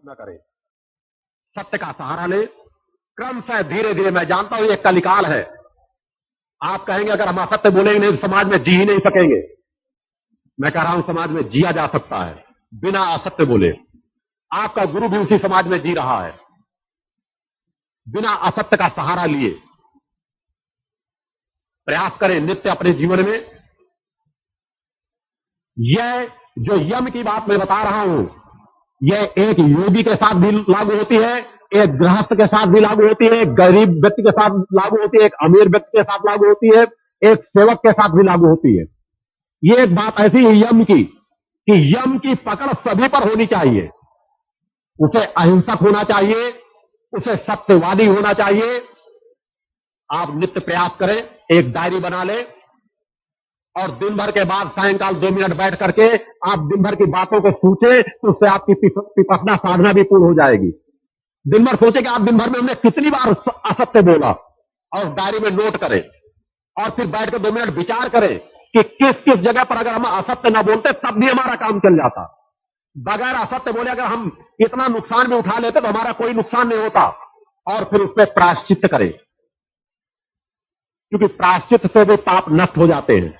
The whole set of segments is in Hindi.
न करें, सत्य का सहारा ले, क्रमशः धीरे धीरे। मैं जानता हूं ये कलिकाल है। आप कहेंगे अगर हम असत्य बोलेंगे नहीं तो समाज में जी ही नहीं सकेंगे। मैं कह रहा हूं समाज में जिया जा सकता है बिना असत्य बोले। आपका गुरु भी उसी समाज में जी रहा है बिना असत्य का सहारा लिए। प्रयास करें नित्य अपने जीवन में। यह जो यम की बात मैं बता रहा हूं, यह एक योगी के साथ भी लागू होती है, एक गृहस्थ के साथ भी लागू होती है, एक गरीब व्यक्ति के साथ लागू होती है, एक अमीर व्यक्ति के साथ लागू होती है, एक सेवक के साथ भी लागू होती है। ये एक बात ऐसी है यम की कि यम की पकड़ सभी पर होनी चाहिए। उसे अहिंसक होना चाहिए, उसे सत्यवादी होना चाहिए। आप नित्य प्रयास करें, एक डायरी बना लें और दिन भर के बाद सायंकाल 2 मिनट बैठ करके आप दिन भर की बातों को सोचें, तो उससे आपकी विपश्यना साधना भी पूर्ण हो जाएगी। दिन भर सोचे कि आप दिन भर में हमने कितनी बार असत्य बोला, और डायरी में नोट करें और फिर बैठ कर 2 मिनट विचार करें कि किस किस जगह पर अगर हम असत्य ना बोलते तब भी हमारा काम चल जाता। बगैर असत्य बोले अगर हम इतना नुकसान भी उठा लेते तो हमारा कोई नुकसान नहीं होता। और फिर उसमें प्रायश्चित करें, क्योंकि प्रायश्चित से भी पाप नष्ट हो जाते हैं।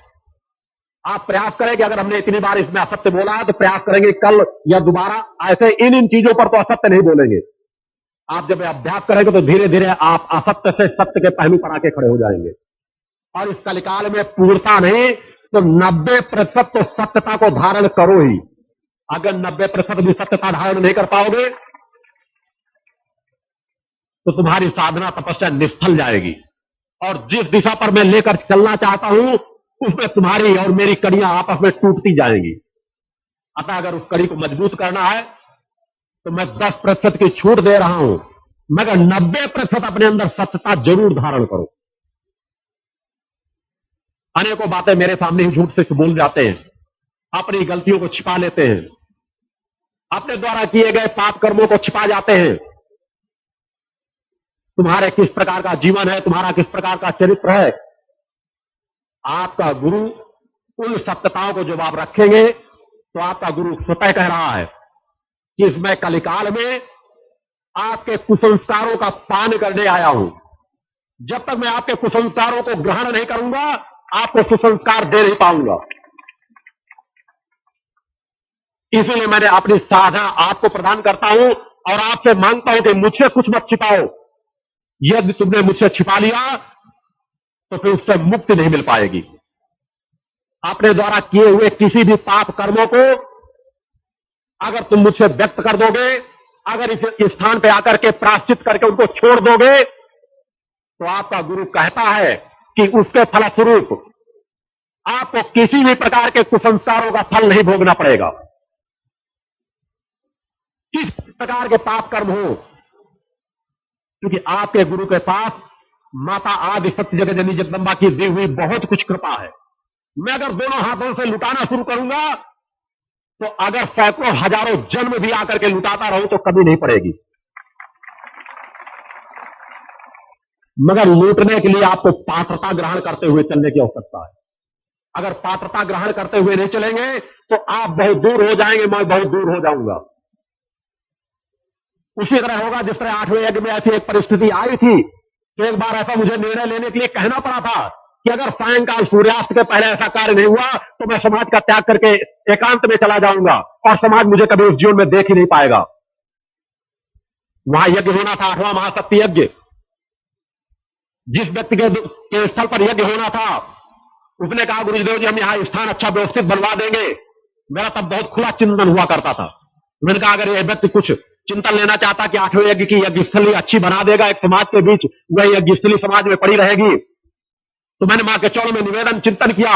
आप प्रयास करें कि अगर हमने इतनी बार इसमें असत्य बोला है तो प्रयास करेंगे कल या दोबारा ऐसे इन चीजों पर तो असत्य नहीं बोलेंगे। आप जब अभ्यास करेंगे तो धीरे धीरे आप असत्य से सत्य के पहलू पर आके खड़े हो जाएंगे। और इस कलिकाल में पूर्णता नहीं तो 90% तो सत्यता को धारण करो ही। अगर 90% भी सत्यता धारण नहीं कर पाओगे तो तुम्हारी साधना तपस्या निष्फल जाएगी। और जिस दिशा पर मैं लेकर चलना चाहता हूं उसमें तुम्हारी और मेरी कड़ियां आपस में टूटती जाएंगी। अतः अगर उस कड़ी को मजबूत करना है तो मैं 10% की छूट दे रहा हूं, मगर 90% अपने अंदर सत्यता जरूर धारण करो। अनेकों बातें मेरे सामने ही झूठ से बोल जाते हैं, अपनी गलतियों को छिपा लेते हैं, अपने द्वारा किए गए पाप कर्मों को छिपा जाते हैं। तुम्हारे किस प्रकार का जीवन है, तुम्हारा किस प्रकार का चरित्र है, आपका गुरु उन सत्यताओं को जब आप रखेंगे तो आपका गुरु स्वतः कह रहा है कि इसमें कलिकाल में आपके कुसंस्कारों का पान करने आया हूं। जब तक मैं आपके कुसंस्कारों को ग्रहण नहीं करूंगा आपको सुसंस्कार दे नहीं पाऊंगा। इसीलिए मैंने अपनी साधना आपको प्रदान करता हूं और आपसे मांगता हूं कि मुझसे कुछ मत छिपाओ। यदि तुमने मुझसे छिपा लिया तो फिर उससे मुक्ति नहीं मिल पाएगी। अपने द्वारा किए हुए किसी भी पाप कर्मों को अगर तुम मुझसे व्यक्त कर दोगे, अगर इस स्थान पे आकर के प्रायश्चित करके उनको छोड़ दोगे तो आपका गुरु कहता है कि उसके फलस्वरूप आपको किसी भी प्रकार के कुसंस्कारों का फल नहीं भोगना पड़ेगा। किस प्रकार के पाप कर्म हो, क्योंकि आपके गुरु के पास माता आदि सत्य जगत जगदम्बा की दी हुई बहुत कुछ कृपा है। मैं अगर दोनों हाथों से लुटाना शुरू करूंगा तो अगर सैकड़ों हजारों जन्म भी आकर के लुटाता रहूं तो कभी नहीं पड़ेगी। मगर लूटने के लिए आपको पात्रता ग्रहण करते हुए चलने की आवश्यकता है। अगर पात्रता ग्रहण करते हुए नहीं चलेंगे तो आप बहुत दूर हो जाएंगे, मैं बहुत दूर हो जाऊंगा। उसी तरह होगा जिस तरह 8वें यज्ञ में ऐसी एक परिस्थिति आई थी तो एक बार ऐसा मुझे निर्णय लेने के लिए कहना पड़ा था कि अगर सायंकाल सूर्यास्त के पहले ऐसा कार्य नहीं हुआ तो मैं समाज का त्याग करके एकांत में चला जाऊंगा और समाज मुझे कभी उस जीवन में देख ही नहीं पाएगा। वहां यज्ञ होना था 8वां महाशक्ति यज्ञ। जिस व्यक्ति के स्थल पर यज्ञ होना था उसने कहा गुरुदेव जी हम यहां स्थान अच्छा व्यवस्थित बनवा देंगे। मेरा तब बहुत खुला चिंतन हुआ करता था। मैंने कहा अगर यह व्यक्ति कुछ चिंतन लेना चाहता कि 8वें यज्ञ की यज्ञस्थली अच्छी बना देगा, एक समाज के बीच वह यज्ञस्थली समाज में पड़ी रहेगी, तो मैंने मां के चरणों में निवेदन चिंतन किया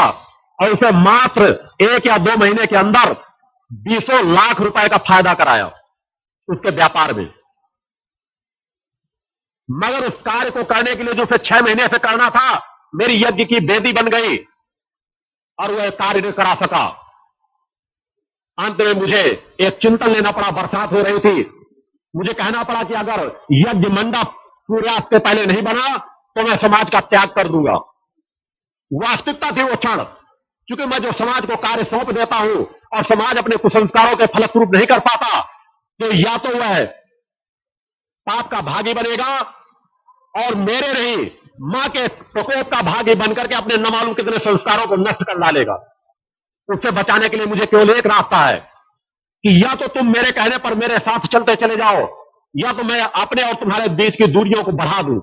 और उसे मात्र 1 या 2 महीने के अंदर 20 लाख रुपए का फायदा कराया उसके व्यापार में। मगर उस कार्य को करने के लिए जो उसे 6 महीने से करना था मेरी यज्ञ की बेदी बन गई और वह कार्य नहीं करा सका। अंत में मुझे एक चिंतन लेना पड़ा, बरसात हो रही थी, मुझे कहना पड़ा कि अगर यज्ञ मंडप सूर्यास्त के पहले नहीं बना तो मैं समाज का त्याग कर दूंगा। वास्तविकता थी वो क्षण, क्योंकि मैं जो समाज को कार्य सौंप देता हूं और समाज अपने कुसंस्कारों के फलस्वरूप नहीं कर पाता तो या तो वह पाप का भागी बनेगा और मेरे नहीं मां के प्रकोप का भागी बनकर के अपने न मालूम कितने संस्कारों को नष्ट कर डालेगा। उससे बचाने के लिए मुझे केवल एक रास्ता है कि या तो तुम मेरे कहने पर मेरे साथ चलते चले जाओ, या तो मैं अपने और तुम्हारे बीच की दूरियों को बढ़ा दूं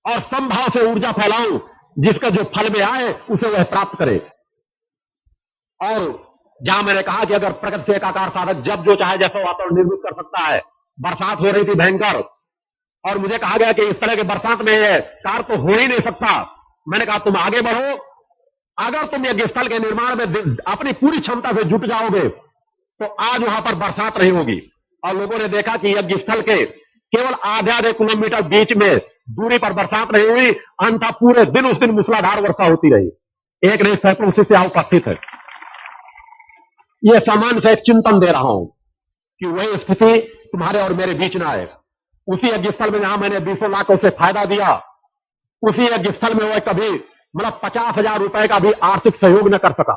और समभाव से ऊर्जा फैलाऊं, जिसका जो फल में आए उसे वह प्राप्त करे। और जहां मैंने कहा कि अगर प्रकृति से एकाकार साधक जब जो चाहे जैसा वातावरण निर्मित कर सकता है, बरसात हो रही थी भयंकर और मुझे कहा गया कि इस तरह के बरसात में यह कार्य तो हो ही नहीं सकता। मैंने कहा तुम आगे बढ़ो, अगर तुम यज्ञ स्थल के निर्माण में अपनी पूरी क्षमता से जुट जाओगे तो आज वहां पर बरसात नहीं होगी। और लोगों ने देखा कि यज्ञ स्थल के केवल आधे किलोमीटर बीच में दूरी पर बरसात नहीं हुई, अन्यथा पूरे दिन उस दिन मूसलाधार वर्षा होती रही। एक नहीं सैकड़ों शिष्य यहाँ उपस्थित है। यह सामान्य से एक चिंतन दे रहा हूं कि वही स्थिति तुम्हारे और मेरे बीच ना आए। उसी यज्ञ स्थल में जहां मैंने 20 लाख को उसे फायदा दिया, उसी यज्ञ स्थल में वह कभी मतलब 50,000 रुपए का भी आर्थिक सहयोग न कर सका।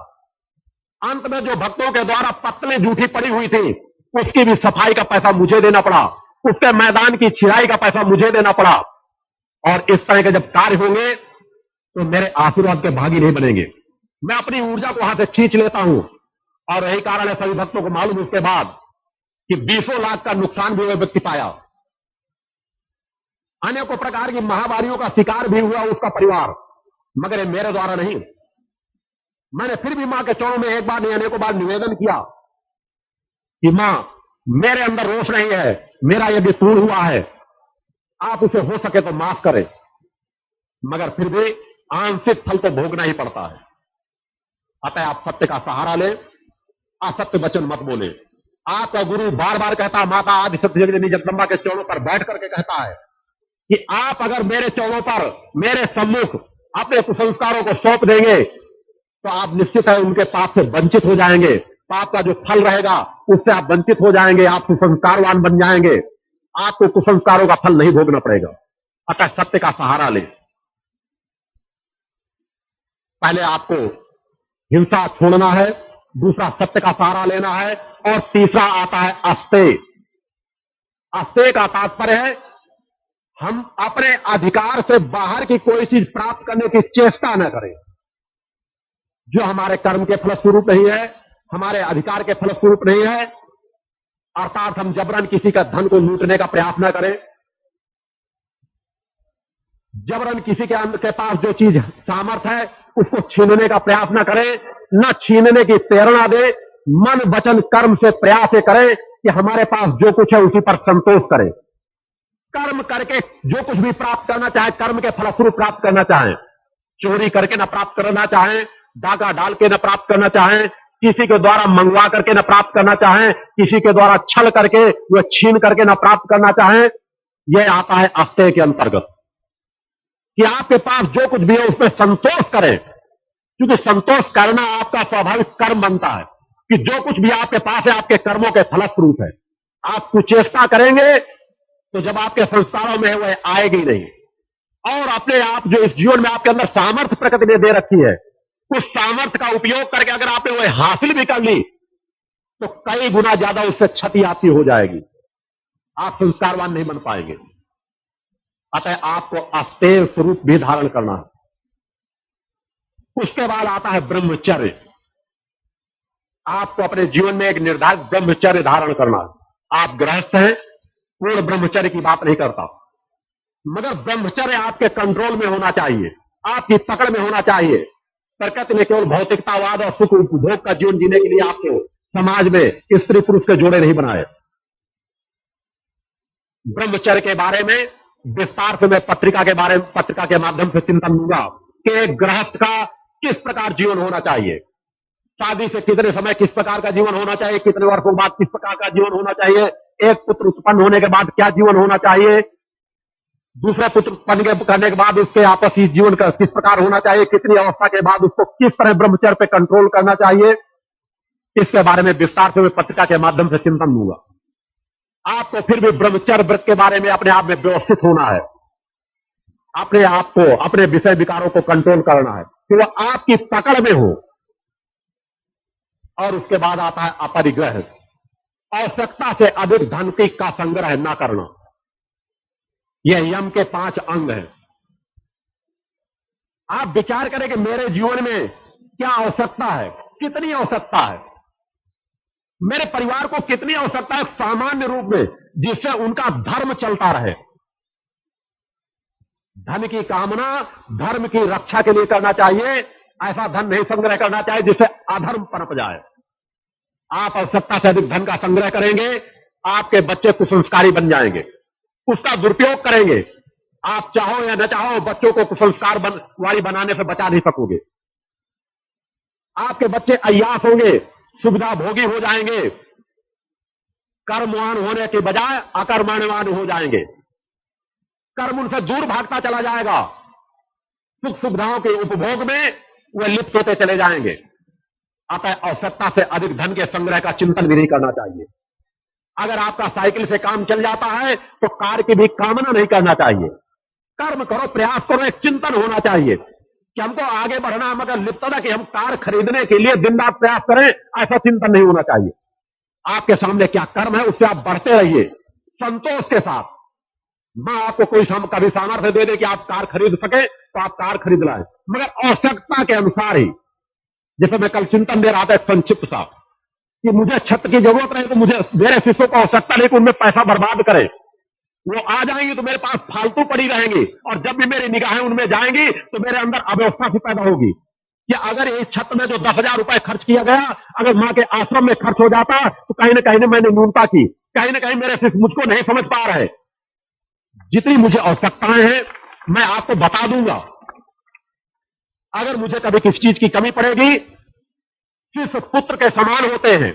अंत में जो भक्तों के द्वारा पत्तलें जूठी पड़ी हुई थी, उसकी भी सफाई का पैसा मुझे देना पड़ा, उसके मैदान की छिड़ाई का पैसा मुझे देना पड़ा। और इस तरह के जब कार्य होंगे तो मेरे आशीर्वाद के भागी नहीं बनेंगे। मैं अपनी ऊर्जा को वहां से खींच लेता हूं और यही कारण है सभी भक्तों को मालूम उसके बाद कि 20 लाख का नुकसान भी वह व्यक्ति पाया। अनेकों प्रकार की महामारियों का शिकार भी हुआ उसका परिवार, मगर ये मेरे द्वारा नहीं। मैंने फिर भी मां के चरणों में एक बार नहीं अनेकों बार निवेदन किया कि मां, मेरे अंदर रोष नहीं है, मेरा यदि पूर्ण हुआ है, आप उसे हो सके तो माफ करें, मगर फिर भी आंशिक फल तो भोगना ही पड़ता है। अतः आप सत्य का सहारा लें, असत्य वचन मत बोले। आपका गुरु बार बार कहता है, माता आदि सत्य जगदम्बा जगदम्बा के चरणों पर बैठ करके कहता है कि आप अगर मेरे चरणों पर मेरे सम्मुख अपने कुसंस्कारों को सौंप देंगे तो आप निश्चित है उनके पाप से वंचित हो जाएंगे। पाप का जो फल रहेगा उससे आप वंचित हो जाएंगे, आप कुसंस्कारवान बन जाएंगे, आपको कुसंस्कारों का फल नहीं भोगना पड़ेगा। अतः सत्य का सहारा ले। पहले आपको हिंसा छोड़ना है, दूसरा सत्य का सहारा लेना है, और तीसरा आता है अस्तेय। अस्तेय का तात्पर्य है हम अपने अधिकार से बाहर की कोई चीज प्राप्त करने की चेष्टा न करें जो हमारे कर्म के फलस्वरूप नहीं है, हमारे अधिकार के फलस्वरूप नहीं है। अर्थात हम जबरन किसी का धन को लूटने का प्रयास न करें, जबरन किसी के पास जो चीज सामर्थ है उसको छीनने का प्रयास न करें, न छीनने की प्रेरणा दे। मन वचन कर्म से प्रयास करें कि हमारे पास जो कुछ है उसी पर संतोष करें। कर्म करके जो कुछ भी प्राप्त करना चाहे, कर्म के फलस्वरूप प्राप्त करना चाहें, चोरी करके न प्राप्त करना चाहें, डाका डाल के न प्राप्त करना चाहें, किसी के द्वारा मंगवा करके न प्राप्त करना चाहें, किसी के द्वारा छल करके व छीन करके न प्राप्त करना चाहें, यह आता है अस्तेय के अंतर्गत। कि आपके पास जो कुछ भी है उसमें संतोष करें, क्योंकि संतोष करना आपका स्वाभाविक कर्म बनता है कि जो कुछ भी आपके पास है आपके कर्मों के फलस्वरूप है। आप कुचेष्टा करेंगे तो जब आपके संस्कारों में है वह आएगी नहीं। और अपने आप जो इस जीवन में आपके अंदर सामर्थ्य प्रकृति ने दे रखी है, उस सामर्थ्य का उपयोग करके अगर आपने वह हासिल भी कर ली तो कई गुना ज्यादा उससे क्षति आपकी हो जाएगी, आप संस्कारवान नहीं बन पाएंगे। अतः आपको अस्तेय स्वरूप भी धारण करना है। उसके बाद आता है ब्रह्मचर्य। आपको अपने जीवन में एक निर्धारित ब्रह्मचर्य धारण करना है। आप गृहस्थ हैं, पूर्ण ब्रह्मचर्य की बात नहीं करता, मगर ब्रह्मचर्य आपके कंट्रोल में होना चाहिए, आपकी पकड़ में होना चाहिए। प्रकृति ने केवल भौतिकतावाद और सुख उपभोग का जीवन जीने के लिए आपको समाज में स्त्री पुरुष के जोड़े नहीं बनाए। ब्रह्मचर्य के बारे में विस्तार से मैं पत्रिका के माध्यम से चिंतन दूंगा कि एक गृहस्थ का किस प्रकार जीवन होना चाहिए, शादी से कितने समय किस प्रकार का जीवन होना चाहिए, कितने वर्षों बाद किस प्रकार का जीवन होना चाहिए, एक पुत्र उत्पन्न होने के बाद क्या जीवन होना चाहिए, दूसरा पुत्र उत्पन्न करने के बाद उसके आपसी जीवन का किस प्रकार होना चाहिए, कितनी अवस्था के बाद उसको किस तरह ब्रह्मचर्य पे कंट्रोल करना चाहिए, इसके बारे में विस्तार से मैं पत्रिका के माध्यम से चिंतन दूंगा। आपको फिर भी ब्रह्मचर्य व्रत के बारे में अपने आप में व्यवस्थित होना है, अपने आप को अपने विषय विकारों को कंट्रोल करना है कि वह आपकी पकड़ में हो। और उसके बाद आता है अपरिग्रह। आवश्यकता से अधिक धन का संग्रह न करना। यह यम के 5 अंग हैं। आप विचार करें कि मेरे जीवन में क्या आवश्यकता है, कितनी आवश्यकता है, मेरे परिवार को कितनी आवश्यकता है सामान्य रूप में, जिससे उनका धर्म चलता रहे। धन की कामना धर्म की रक्षा के लिए करना चाहिए, ऐसा धन नहीं संग्रह करना चाहिए जिससे अधर्म पनप जाए। आप आवश्यकता से अधिक धन का संग्रह करेंगे, आपके बच्चे कुसंस्कारी बन जाएंगे, उसका दुरुपयोग करेंगे। आप चाहो या न चाहो बच्चों को कुसंस्कार वाली बनाने से बचा नहीं सकोगे। आपके बच्चे अय्यास होंगे, सुविधा भोगी हो जाएंगे, कर्मवान होने के बजाय अकर्मण्यवान हो जाएंगे। कर्म उनसे दूर भागता चला जाएगा, सुख सुविधाओं के उपभोग में वे लिप्त होते चले जाएंगे। अतः आवश्यकता से अधिक धन के संग्रह का चिंतन भी नहीं करना चाहिए। अगर आपका साइकिल से काम चल जाता है तो कार की भी कामना नहीं करना चाहिए। कर्म करो, प्रयास करो, एक चिंतन होना चाहिए कि हमको आगे बढ़ना है, मगर लिप्तता कि हम कार खरीदने के लिए दिन रात प्रयास करें, ऐसा चिंतन नहीं होना चाहिए। आपके सामने क्या कर्म है उससे आप बढ़ते रहिए संतोष के साथ। मां आपको कोई कभी सामर्थ्य दे दे कि आप कार खरीद सके तो आप कार खरीद लाए, मगर आवश्यकता के अनुसार ही। जैसे मैं कल चिंतन दे रहा था संक्षिप्त सा कि मुझे छत की जरूरत रहे तो मुझे मेरे शिष्यों को आवश्यकता नहीं कि उनमें पैसा बर्बाद करें। वो आ जाएंगी तो मेरे पास फालतू पड़ी रहेंगी, और जब भी मेरी निगाहें उनमें जाएंगी तो मेरे अंदर अव्यवस्था सी पैदा होगी कि अगर इस छत में जो 10,000 रुपए खर्च किया गया अगर मां के आश्रम में खर्च हो जाता तो कहीं ना कहीं मैंने न्यूनता की, कहीं ना कहीं मेरे शिष्य मुझको नहीं समझ पा रहे। जितनी मुझे आवश्यकताएं हैं मैं आपको बता दूंगा। अगर मुझे कभी किसी चीज की कमी पड़ेगी, शिष्य पुत्र के समान होते हैं,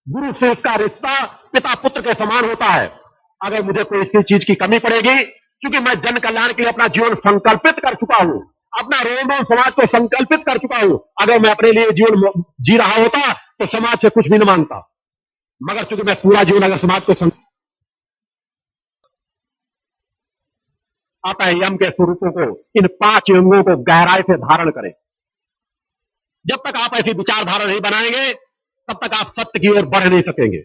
गुरु से उसका रिश्ता पिता पुत्र के समान होता है। अगर मुझे कोई इसी चीज की कमी पड़ेगी, क्योंकि मैं जन कल्याण के लिए अपना जीवन संकल्पित कर चुका हूं, अपना रोम समाज को संकल्पित कर चुका हूं। अगर मैं अपने लिए जीवन जी रहा होता तो समाज से कुछ भी न मांगता, मगर चूंकि मैं पूरा जीवन अगर समाज को अतः यम के स्वरूपों को, इन 5 अंगों को गहराई से धारण करें। जब तक आप ऐसी विचारधारा नहीं बनाएंगे तब तक आप सत्य की ओर बढ़ नहीं सकेंगे।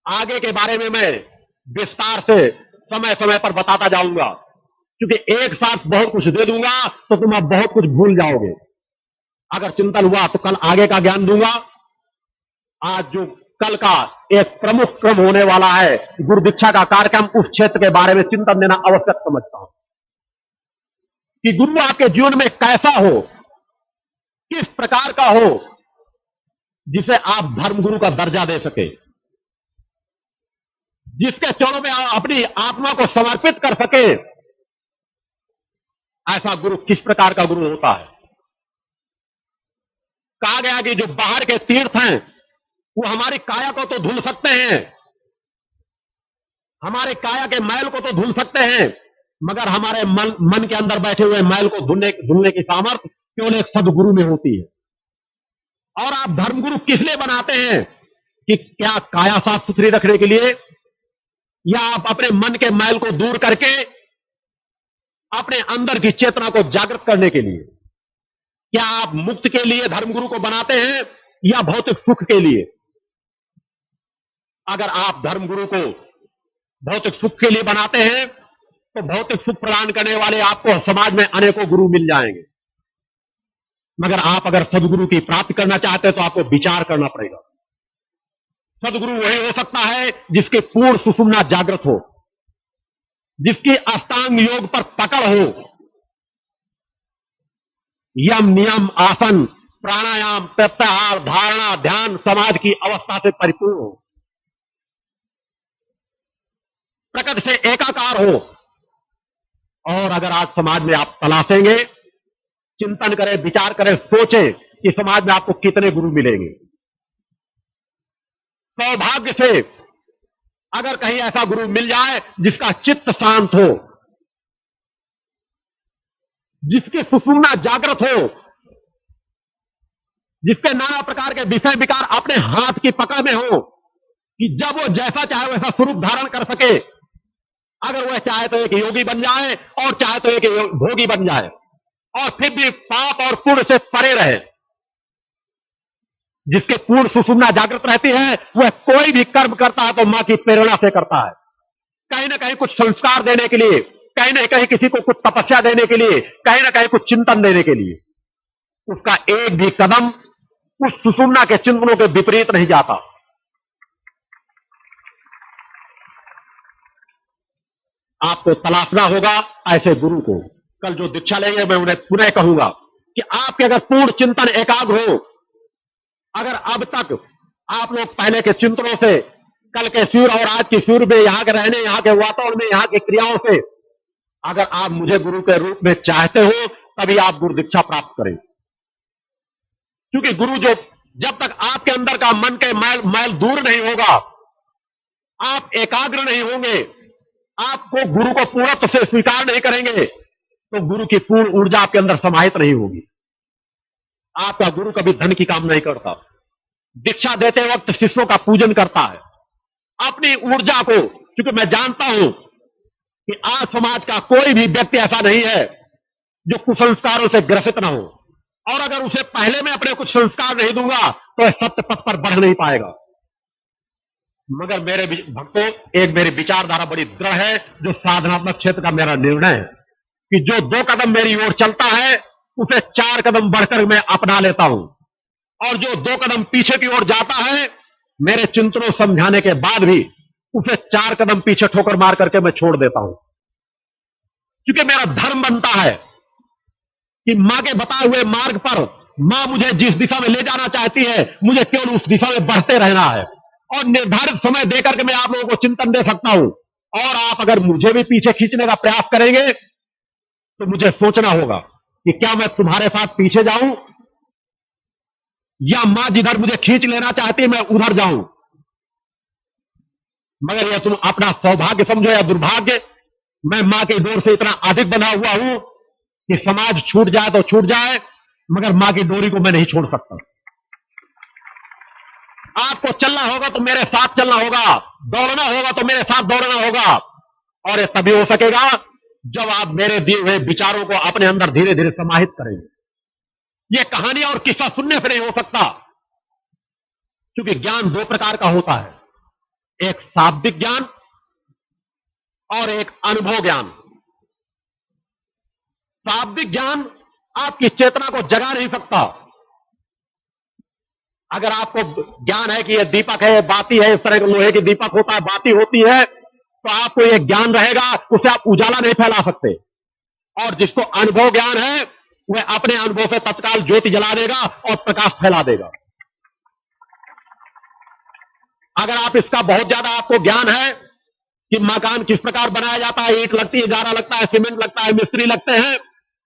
आगे के बारे में मैं विस्तार से समय समय पर बताता जाऊंगा, क्योंकि एक साथ बहुत कुछ दे दूंगा तो तुम अब बहुत कुछ भूल जाओगे। अगर चिंतन हुआ तो कल आगे का ज्ञान दूंगा। आज जो कल का एक प्रमुख क्रम होने वाला है गुरु दीक्षा का कार्यक्रम, उस क्षेत्र के बारे में चिंतन देना आवश्यक समझता हूं कि गुरु आपके जीवन में कैसा हो, किस प्रकार का हो, जिसे आप धर्मगुरु का दर्जा दे सके, जिसके चरणों में आप अपनी आत्मा को समर्पित कर सके। ऐसा गुरु किस प्रकार का गुरु होता है? कहा गया कि जो बाहर के तीर्थ हैं वो हमारी काया को तो धुल सकते हैं, हमारे काया के मैल को तो धुल सकते हैं, मगर हमारे मन के अंदर बैठे हुए मैल को धुलने की सामर्थ्य केवल एक सदगुरु में होती है। और आप धर्मगुरु किस लिए बनाते हैं? कि क्या काया साफ सुथरी रखने के लिए, या आप अपने मन के मैल को दूर करके अपने अंदर की चेतना को जागृत करने के लिए? क्या आप मुक्त के लिए धर्मगुरु को बनाते हैं या भौतिक सुख के लिए? अगर आप धर्मगुरु को भौतिक सुख के लिए बनाते हैं तो भौतिक सुख प्रदान करने वाले आपको समाज में अनेकों गुरु मिल जाएंगे, मगर आप अगर सदगुरु की प्राप्ति करना चाहते हैं तो आपको विचार करना पड़ेगा। सदगुरु वही हो सकता है जिसकी पूर्ण सुषुम्ना जागृत हो, जिसकी अष्टांग योग पर पकड़ हो, यम नियम आसन प्राणायाम प्रत्याहार धारणा ध्यान समाज की अवस्था से परिपूर्ण हो, प्रकृति से एकाकार हो। और अगर आज समाज में आप तलाशेंगे, चिंतन करें, विचार करें, सोचें कि समाज में आपको कितने गुरु मिलेंगे। सौभाग्य से अगर कहीं ऐसा गुरु मिल जाए जिसका चित्त शांत हो, जिसकी सुषुम्ना जागृत हो, जिसके नाना प्रकार के विषय विकार अपने हाथ की पकड़ में हो, कि जब वो जैसा चाहे वैसा स्वरूप धारण कर सके। अगर वह चाहे तो एक योगी बन जाए और चाहे तो एक भोगी बन जाए, और फिर भी पाप और पुण्य से परे रहे। जिसके पूर्ण सुषुम्ना जागृत रहती है, वह कोई भी कर्म करता है तो मां की प्रेरणा से करता है। कहीं ना कहीं कुछ संस्कार देने के लिए, कहीं ना कहीं किसी को कुछ तपस्या देने के लिए, कहीं ना कहीं कुछ चिंतन देने के लिए। उसका एक भी कदम उस सुषुम्ना के चिंतनों के विपरीत नहीं जाता। आपको तलाशना होगा ऐसे गुरु को। कल जो दीक्षा लेंगे मैं उन्हें पुनः कहूंगा कि आपके अगर पूर्ण चिंतन एकाग्र हो, अगर अब तक आप लोग पहले के चिंतनों से, कल के सूर्य और आज की सूर्य में, यहां के रहने, यहां के वातावरण में, यहां की क्रियाओं से अगर आप मुझे गुरु के रूप में चाहते हो, तभी आप गुरु दीक्षा प्राप्त करें। क्योंकि गुरु जो, जब तक आपके अंदर का मन के मैल दूर नहीं होगा, आप एकाग्र नहीं होंगे, आपको गुरु को पूर्णत्व से स्वीकार नहीं करेंगे, तो गुरु की पूर्ण ऊर्जा आपके अंदर समाहित नहीं होगी। आपका गुरु कभी धन की काम नहीं करता। दीक्षा देते वक्त शिष्यों का पूजन करता है। अपनी ऊर्जा को, क्योंकि मैं जानता हूं कि आज समाज का कोई भी व्यक्ति ऐसा नहीं है जो कुसंस्कारों से ग्रसित ना हो, और अगर उसे पहले मैं अपने कुछ संस्कार नहीं दूंगा तो वह सत्य पथ पर बढ़ नहीं पाएगा। मगर मेरे भक्तों, एक मेरी विचारधारा बड़ी दृढ़ है, जो साधनात्मक क्षेत्र का मेरा निर्णय है कि जो 2 कदम मेरी ओर चलता है उसे 4 कदम बढ़कर मैं अपना लेता हूं, और जो 2 कदम पीछे की ओर जाता है, मेरे चिंतनों समझाने के बाद भी उसे 4 कदम पीछे ठोकर मार करके मैं छोड़ देता हूं। क्योंकि मेरा धर्म बनता है कि मां के बताए हुए मार्ग पर मां मुझे जिस दिशा में ले जाना चाहती है, मुझे केवल उस दिशा में बढ़ते रहना है, और निर्धारित समय देकर के मैं आप लोगों को चिंतन दे सकता हूं। और आप अगर मुझे भी पीछे खींचने का प्रयास करेंगे तो मुझे सोचना होगा कि क्या मैं तुम्हारे साथ पीछे जाऊं, या मां जिधर मुझे खींच लेना चाहती है मैं उधर जाऊं। मगर यह तुम अपना सौभाग्य समझो या दुर्भाग्य, मैं मां की डोर से इतना अधिक बंधा हुआ हूं कि समाज छूट जाए तो छूट जाए, मगर मां की डोरी को मैं नहीं छोड़ सकता। आपको चलना होगा तो मेरे साथ चलना होगा, दौड़ना होगा तो मेरे साथ दौड़ना होगा, और यह तभी हो सकेगा जब आप मेरे दिए हुए विचारों को अपने अंदर धीरे धीरे समाहित करेंगे। यह कहानी और किस्सा सुनने से नहीं हो सकता, क्योंकि ज्ञान 2 प्रकार का होता है, एक शाब्दिक ज्ञान और एक अनुभव ज्ञान। शाब्दिक ज्ञान आपकी चेतना को जगा नहीं सकता। अगर आपको ज्ञान है कि यह दीपक है, यह बाती है, इस तरह के लोहे की दीपक होता है, बाती होती है, तो आपको यह ज्ञान रहेगा, उसे आप उजाला नहीं फैला सकते। और जिसको अनुभव ज्ञान है, वह अपने अनुभव से तत्काल ज्योति जला देगा और प्रकाश फैला देगा। अगर आप इसका बहुत ज्यादा आपको ज्ञान है कि मकान किस प्रकार बनाया जाता है, ईंट लगती है, गारा लगता है, सीमेंट लगता है, मिस्त्री लगते हैं,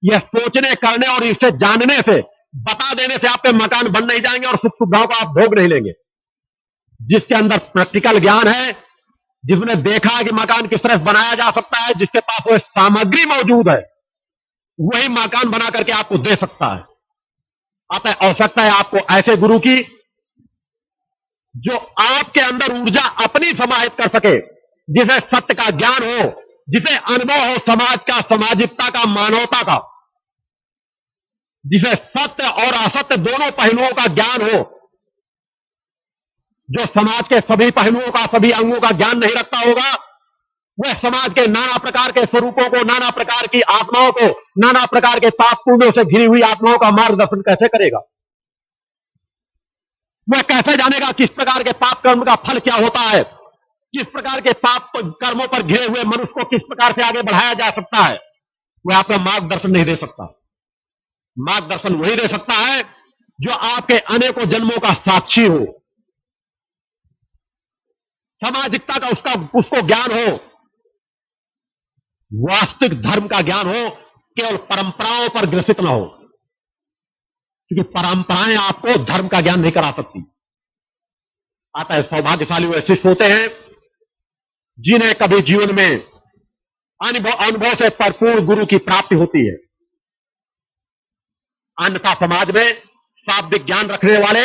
यह सोचने, करने और इसे जानने से, बता देने से आपके मकान बन नहीं जाएंगे और सुख सुविधाओं को आप भोग नहीं लेंगे। जिसके अंदर प्रैक्टिकल ज्ञान है, जिसने देखा है कि मकान किस तरह बनाया जा सकता है, जिसके पास वह सामग्री मौजूद है, वही मकान बना करके आपको दे सकता है। अतः आवश्यकता है आपको ऐसे गुरु की जो आपके अंदर ऊर्जा अपनी समाहित कर सके, जिसे सत्य का ज्ञान हो, जिसे अनुभव हो समाज का, सामाजिकता का, मानवता का, जिसे सत्य और असत्य दोनों पहलुओं का ज्ञान हो, जो समाज के सभी पहलुओं का, सभी अंगों का ज्ञान नहीं रखता होगा, वह समाज के नाना प्रकार के स्वरूपों को, नाना प्रकार की आत्माओं को, नाना प्रकार के पाप पुण्यों से घिरी हुई आत्माओं का मार्गदर्शन कैसे करेगा? वह कैसे जानेगा किस प्रकार के पाप कर्म का फल क्या होता है, किस प्रकार के पाप कर्मों पर घिरे हुए मनुष्य को किस प्रकार से आगे बढ़ाया जा सकता है? वह आपका मार्गदर्शन नहीं दे सकता। मार्गदर्शन वही दे सकता है जो आपके अनेकों जन्मों का साक्षी हो, सामाजिकता का उसको ज्ञान हो, वास्तविक धर्म का ज्ञान हो, केवल परंपराओं पर ग्रसित न हो, क्योंकि परंपराएं आपको धर्म का ज्ञान नहीं करा सकती। आता है सौभाग्यशाली वे शिष्य होते हैं जिन्हें कभी जीवन में अनुभव से भरपूर गुरु की प्राप्ति होती है। अन्यथा समाज में शाब्दिक ज्ञान रखने वाले,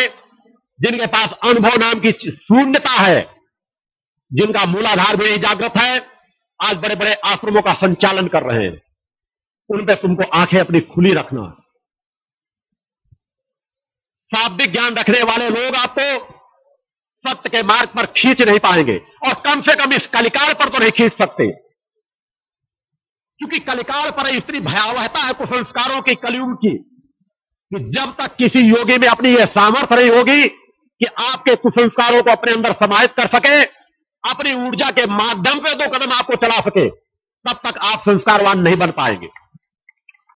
जिनके पास अनुभव नाम की शून्यता है, जिनका मूलाधार भी नहीं जागृत है, आज बड़े बड़े आश्रमों का संचालन कर रहे हैं। उन पे तुमको आंखें अपनी खुली रखना है। शाब्दिक ज्ञान रखने वाले लोग आपको सत्य के मार्ग पर खींच नहीं पाएंगे, और कम से कम इस कलिकाल पर तो नहीं खींच सकते, क्योंकि कलिकाल पर इतनी भयावहता है कुसंस्कारों की, कलयुग की, कि जब तक किसी योगी में अपनी यह सामर्थ्य नहीं होगी कि आपके कुसंस्कारों को अपने अंदर समाहित कर सके, अपनी ऊर्जा के माध्यम से 2 कदम आपको चला सके, तब तक आप संस्कारवान नहीं बन पाएंगे।